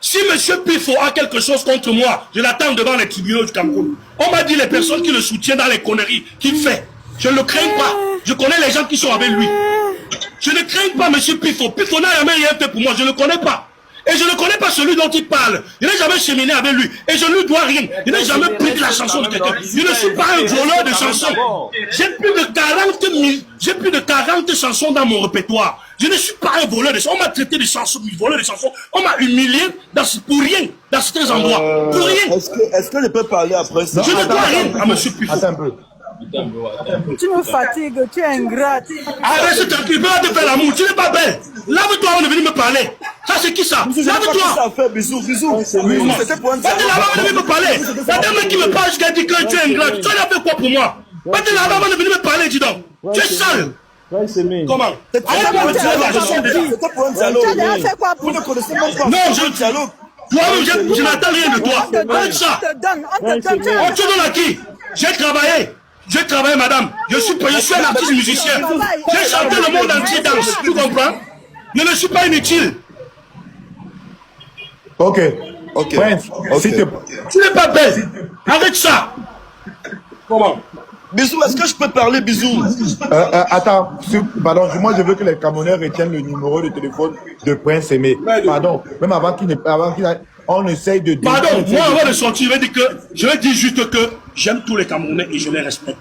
Si M. Pifo a quelque chose contre moi, je l'attends devant les tribunaux du Cameroun. On m'a dit les personnes qui le soutiennent dans les conneries qu'il fait. Je ne le crains pas. Je connais les gens qui sont avec lui. Je ne crains pas M. Pifo. Pifo n'a jamais rien fait pour moi. Je ne le connais pas. Et je ne connais pas celui dont il parle. Je n'ai jamais cheminé avec lui. Et je ne lui dois rien. Je n'ai jamais pris de la chanson de quelqu'un. Je ne suis pas un voleur de chansons. J'ai plus de 40 chansons dans mon répertoire. Je ne suis pas un voleur de chansons. On m'a traité de chansons, voleur de chansons. On m'a humilié pour rien dans certains endroits. Pour rien. Est-ce que je peux parler après ça? Je ne dois rien à M. Pifo. Attends un peu. Tu me fatigues, tu es ingrate. Arrête ce truc, tu peux te faire l'amour, tu n'es pas belle. Lave-toi, on est venu me parler. Ça c'est qui ça? Lave-toi. Bisous. C'était pour un dialogue. Là-bas, on est venu me parler. La dame qui me parle jusqu'à dire que tu es ingrate. Tu as fait quoi pour moi? Là-bas, on est venu me parler, dis donc. Tu es sale. Comment? Arrête de me dire là, je suis déjà. C'était pour un dialogue. Tu as fait quoi pour vous ne connaissez même pas. Non, je n'attends rien de toi. Arrête ça. On te donne. On te donne à qui? J'ai travaillé, madame. Je suis un artiste musicien. J'ai chanté le monde entier danse. Tu comprends? Je ne suis pas inutile. Ok. Prince, tu n'es pas belle. Arrête ça. Comment? Bisous, est-ce que je peux parler, bisous? Attends, pardon, moi je veux que les Camerounais retiennent le numéro de téléphone de Prince Aimé. Pardon, même avant qu'il on essaye de... Pardon, moi avant de sortir, je vais dire juste que j'aime tous les Camerounais et je les respecte.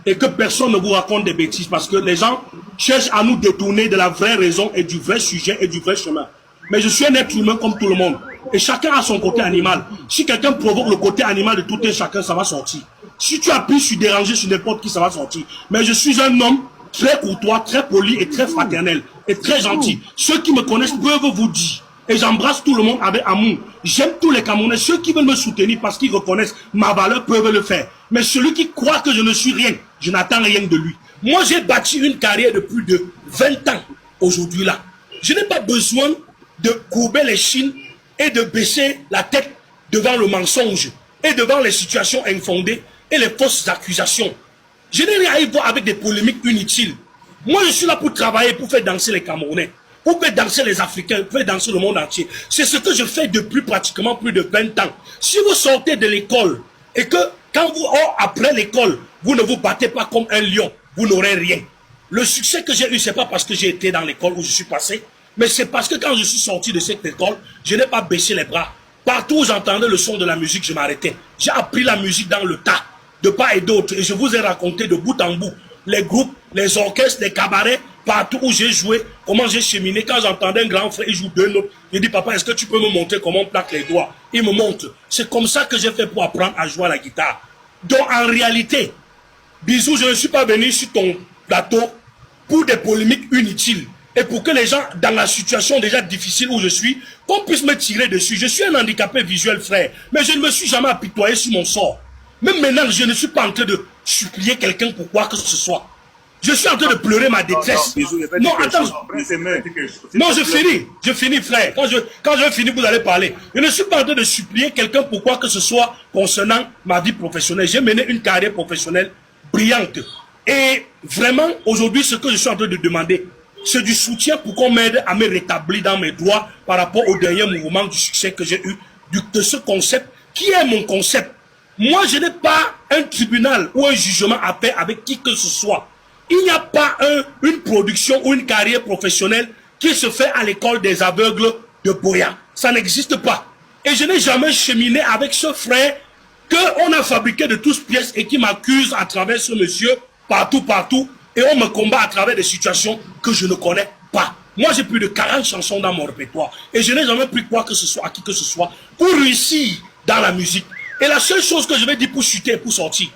Et que personne ne vous raconte des bêtises parce que les gens cherchent à nous détourner de la vraie raison et du vrai sujet et du vrai chemin. Mais je suis un être humain comme tout le monde. Et chacun a son côté animal. Si quelqu'un provoque le côté animal de tout un chacun, ça va sortir. Si tu appuies sur déranger sur n'importe qui, ça va sortir. Mais je suis un homme très courtois, très poli et très fraternel et très gentil. Ceux qui me connaissent peuvent vous dire. Et j'embrasse tout le monde avec amour. J'aime tous les Camerounais. Ceux qui veulent me soutenir parce qu'ils reconnaissent ma valeur peuvent le faire. Mais celui qui croit que je ne suis rien, je n'attends rien de lui. Moi, j'ai bâti une carrière de plus de 20 ans aujourd'hui là. Je n'ai pas besoin de courber les chines et de baisser la tête devant le mensonge et devant les situations infondées et les fausses accusations. Je n'ai rien à y voir avec des polémiques inutiles. Moi, je suis là pour travailler, pour faire danser les Camerounais, pour faire danser les Africains, pour faire danser le monde entier. C'est ce que je fais depuis pratiquement plus de 20 ans. Si vous sortez de l'école et que quand vous, après l'école, vous ne vous battez pas comme un lion, vous n'aurez rien. Le succès que j'ai eu, c'est pas parce que j'ai été dans l'école où je suis passé, mais c'est parce que quand je suis sorti de cette école, je n'ai pas baissé les bras. Partout où j'entendais le son de la musique, je m'arrêtais. J'ai appris la musique dans le tas, de part et d'autre. Et je vous ai raconté de bout en bout les groupes, les orchestres, les cabarets, partout où j'ai joué, comment j'ai cheminé. Quand j'entendais un grand frère, il joue deux notes. Il dit, papa, est-ce que tu peux me montrer comment on plaque les doigts? Il me montre. C'est comme ça que j'ai fait pour apprendre à jouer à la guitare. Donc en réalité, bisous, je ne suis pas venu sur ton plateau pour des polémiques inutiles. Et pour que les gens, dans la situation déjà difficile où je suis, qu'on puisse me tirer dessus. Je suis un handicapé visuel, frère. Mais je ne me suis jamais apitoyé sur mon sort. Même maintenant, je ne suis pas en train de supplier quelqu'un pour quoi que ce soit. Je suis en train de pleurer ma détresse. Non, attends. Non, je finis, frère. Quand je finis, vous allez parler. Je ne suis pas en train de supplier quelqu'un pour quoi que ce soit concernant ma vie professionnelle. J'ai mené une carrière professionnelle brillante. Et vraiment, aujourd'hui, ce que je suis en train de demander, c'est du soutien pour qu'on m'aide à me rétablir dans mes droits par rapport au dernier mouvement du succès que j'ai eu, de ce concept, qui est mon concept. Moi, je n'ai pas un tribunal ou un jugement à faire avec qui que ce soit. Il n'y a pas une production ou une carrière professionnelle qui se fait à l'école des aveugles de Boya. Ça n'existe pas. Et je n'ai jamais cheminé avec ce frère qu'on a fabriqué de toutes pièces et qui m'accuse à travers ce monsieur, partout, et on me combat à travers des situations que je ne connais pas. Moi, j'ai plus de 40 chansons dans mon répertoire. Et je n'ai jamais pris quoi que ce soit, à qui que ce soit, pour réussir dans la musique. Et la seule chose que je vais dire pour chuter et pour sortir,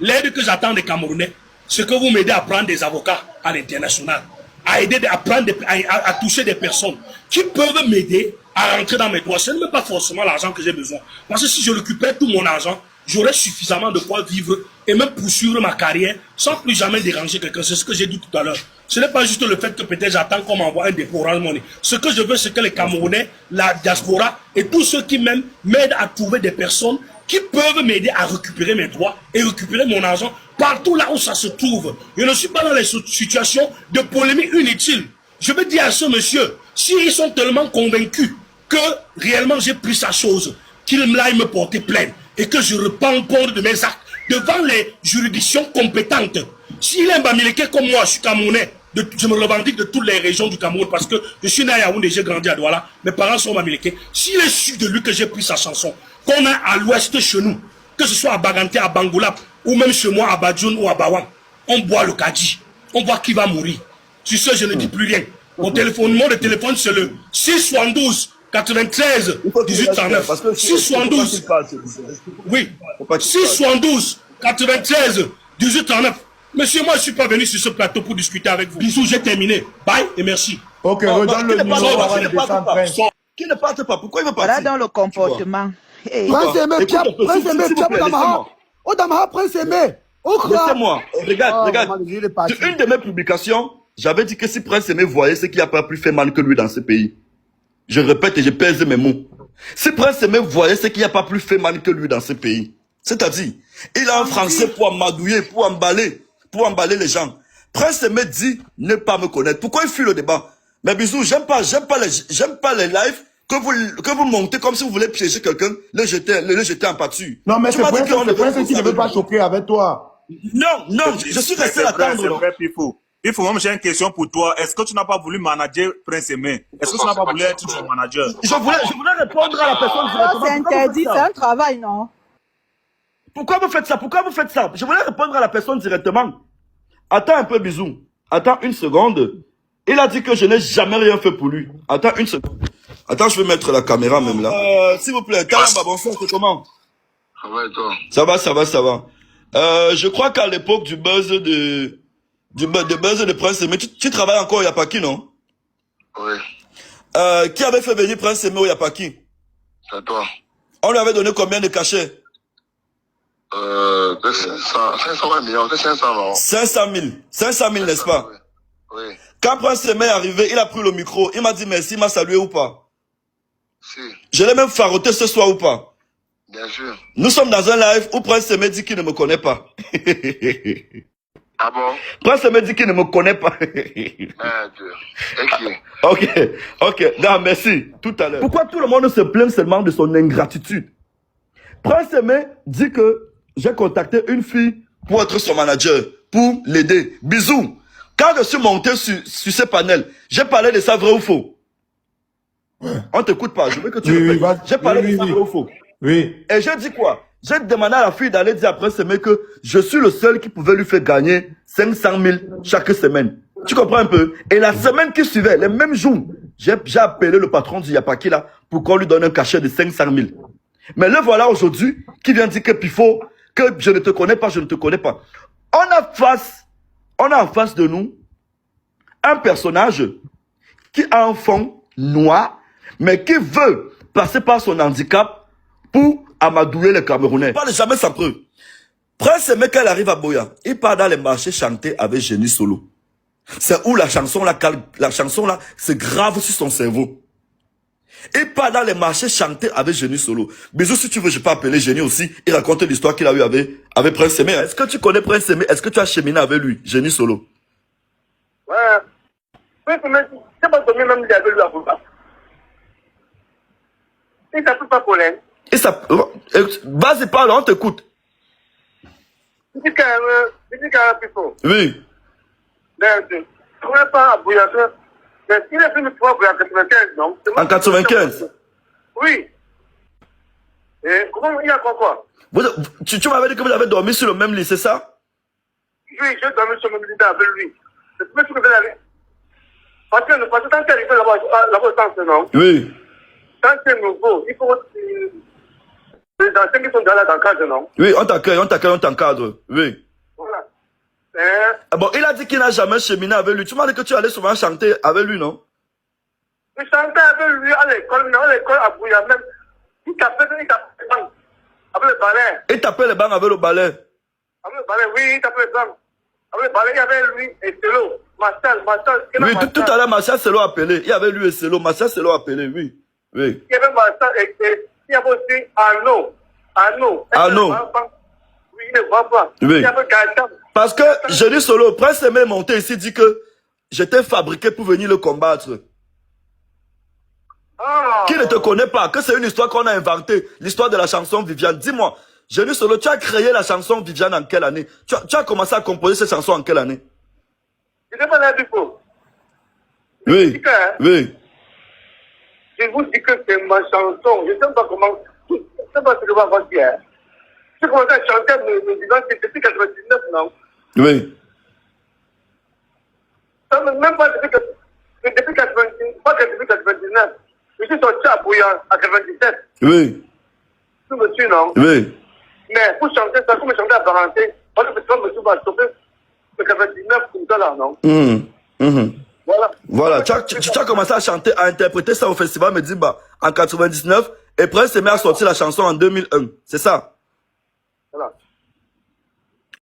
l'aide que j'attends des Camerounais, c'est que vous m'aidez à prendre des avocats à l'international, à toucher des personnes qui peuvent m'aider à rentrer dans mes droits. Ce n'est même pas forcément l'argent que j'ai besoin. Parce que si je récupère tout mon argent, j'aurai suffisamment de quoi vivre et même poursuivre ma carrière sans plus jamais déranger quelqu'un. C'est ce que j'ai dit tout à l'heure. Ce n'est pas juste le fait que peut-être j'attends qu'on m'envoie un dépôt Orange Money. Ce que je veux, c'est que les Camerounais, la diaspora et tous ceux qui m'aident à trouver des personnes qui peuvent m'aider à récupérer mes droits et récupérer mon argent partout là où ça se trouve. Je ne suis pas dans les situations de polémique inutile. Je veux dire à ce monsieur, s'ils sont tellement convaincus que réellement j'ai pris sa chose, qu'il aille me porter plainte et que je reprends compte de mes actes devant les juridictions compétentes. S'il est un Bamileke comme moi, je suis Camerounais, je me revendique de toutes les régions du Cameroun parce que je suis né à Yaoundé, j'ai grandi à Douala, mes parents sont Bamileke. S'il est sûr de lui que j'ai pris sa chanson, qu'on a à l'ouest chez nous, que ce soit à Baganté, à Bangoulap, ou même chez moi à Badjoun ou à Bawan, on boit le Kadji, on voit qui va mourir. Sur ce, je ne dis plus rien. Mon numéro de téléphone, c'est le 672 93 1839. 672. Oui. 672 93 1839. Monsieur, moi, je ne suis pas venu sur ce plateau pour discuter avec vous. Bisous, j'ai terminé. Bye et merci. Ok, redonne le numéro avant de descendre, Prince. Qui ne parte pas? Pourquoi il veut Voilà partir? dans le comportement. Hey. Prince Aimé, Écoute un peu, Prince s'il Aimé, vous plaît, laissez-moi. Oh, Damaha, Prince Aimé. Oh, Laissez-moi. Regarde, Oh, regarde. maman, il est parti. Sur une de mes publications, j'avais dit que si Prince Aimé voyait ce qui n'a pas plus fait mal que lui dans ce pays. Je répète et je pèse mes mots. Si Prince Aimé voyait ce qui n'a pas plus fait mal que lui dans ce pays. C'est-à-dire, il a un français pour amadouiller, pour emballer les gens. Prince Aimé dit ne pas me connaître. Pourquoi il fuit le débat? Mais bisous, j'aime pas les lives que vous montez comme si vous voulez piéger quelqu'un, le jeter en pâture. Non, mais Tu c'est m'as dit qu'on Prince qui ne veut pas choquer avec toi. Non, je suis resté à attendre. non. Il faut même, j'ai une question pour toi. Est-ce que tu n'as pas voulu manager Prince Aimé? Est-ce que tu n'as pas voulu être son manager? Je voulais répondre à la personne directement. C'est interdit, c'est un travail, non? Pourquoi vous faites ça? Je voulais répondre à la personne directement. Attends un peu, bisous. Attends une seconde. Il a dit que je n'ai jamais rien fait pour lui. Attends une seconde. Attends, je vais mettre la caméra même là. S'il vous plaît, Kalamba, bonsoir, c'est comment? Ça va et toi? Ça va. Je crois qu'à l'époque du buzz de Prince Aimé, tu travailles encore au Yapaki, non? Oui, Qui avait fait venir Prince Aimé au Yapaki? c'est toi. On lui avait donné combien de cachets? 500 millions, c'est 500 non? 500 000. 500 000, n'est-ce pas? Oui. Quand Prince Aimé est arrivé, il a pris le micro. Il m'a dit merci, il m'a salué ou pas? Si, Je l'ai même faroté ce soir ou pas? bien sûr. Nous sommes dans un live où Prince Aimé dit qu'il ne me connaît pas. Ah bon? Prince Aimé dit qu'il ne me connaît pas. Dieu. Et qui? Ok. Non, merci. Tout à l'heure. Pourquoi tout le monde se plaint seulement de son ingratitude? Prince Aimé dit que j'ai contacté une fille pour être son manager, pour l'aider. Bisous. Quand je suis monté sur ces panels, j'ai parlé de ça vrai ou faux? On t'écoute pas, je veux que tu répètes. J'ai parlé de ça vrai ou faux? Oui. Et j'ai dit quoi? J'ai demandé à la fille d'aller dire après ce mec que je suis le seul qui pouvait lui faire gagner 500 000 chaque semaine. Tu comprends un peu? Et la semaine qui suivait, les mêmes jours, j'ai appelé le patron du Yapaki là pour qu'on lui donne un cachet de 500 000. Mais le voilà aujourd'hui qui vient dire que Pifo, que je ne te connais pas. On a en face de nous un personnage qui a un fond noir, mais qui veut passer par son handicap pour amadouer les Camerounais. Il parle jamais sans preuve. Prince Aimé, quand il arrive à Boya, il part dans les marchés chanter avec Génie Solo. C'est où la chanson là, c'est grave sur son cerveau. Il part dans les marchés chanter avec Génie Solo. Bisous, si tu veux, je peux appeler Génie aussi. Il raconte l'histoire qu'il a eu avec Prince Aimé. Est-ce que tu connais Prince Aimé? Est-ce que tu as cheminé avec lui, Génie Solo? Ouais. Prince Aimé, c'est pas dormi même avec lui à Bouba. Il s'appelle pas Pauline. Vas-y, parle, on t'écoute. Il dit qu'il y a un pifo. Oui. Je ne connais pas à Bouyaké. Mais il est venu pour Bouyaké en 95, non? En 95? Oui. Et comment il y a quoi? Tu m'avais dit que vous avez dormi sur le même lit, c'est ça? Oui, j'ai dormi sur le même lit avec lui. C'est le premier truc que j'ai allé. Parce que tant qu'il est arrivé là-bas, non? Oui. Quand c'est nouveau, il faut. Les anciens qui sont déjà là dans le cadre, non? Oui, on t'encadre. Oui. Voilà. Bon, il a dit qu'il n'a jamais cheminé avec lui. Tu m'as dit que tu allais souvent chanter avec lui, non? Je chantais avec lui à l'école à Bouya même. Il tapait les bancs avec le balai. Il tapait les bancs avec le balai. Avec le balai, oui, il tapait les bancs. Avec le balai, il y avait lui et Selo. Marcel. Oui, tout à l'heure, Marcel Selo a appelé. Il y avait lui et Selo. Marcel Selo a appelé, oui. Oui. Il y avait Marcel et il y avait aussi Arnaud. Oui, il ne voit pas. Oui. Il y avait Gaëtan. Parce que Génie Solo, Prince Aimé est monté ici, dit que j'étais fabriqué pour venir le combattre. Ah. Qui ne te connaît pas, que c'est une histoire qu'on a inventée, l'histoire de la chanson Viviane. Dis-moi, Génie Solo, tu as créé la chanson Viviane en quelle année? Tu as commencé à composer cette chanson en quelle année? Je n'ai pas l'air du coup. Oui, oui. Je vous dis que c'est ma chanson. Je ne sais pas comment. Je ne sais pas ce que je vais avoir dire. J'ai commencé à chanter me disant que c'était 99, non? Oui. Ça ne même pas depuis 99, pas depuis 99. Je suis sorti à Bouillon à 97. Oui. Tu me suis, non? Oui. Mais pour chanter ça, pour me chanter à Baranté, on ne peut pas me stopper de 99 comme ça là, non? Voilà. Voilà, tu as commencé à chanter, à interpréter ça au festival Medimba en 99 et Prince Aimé a sorti la chanson en 2001, c'est ça? Voilà.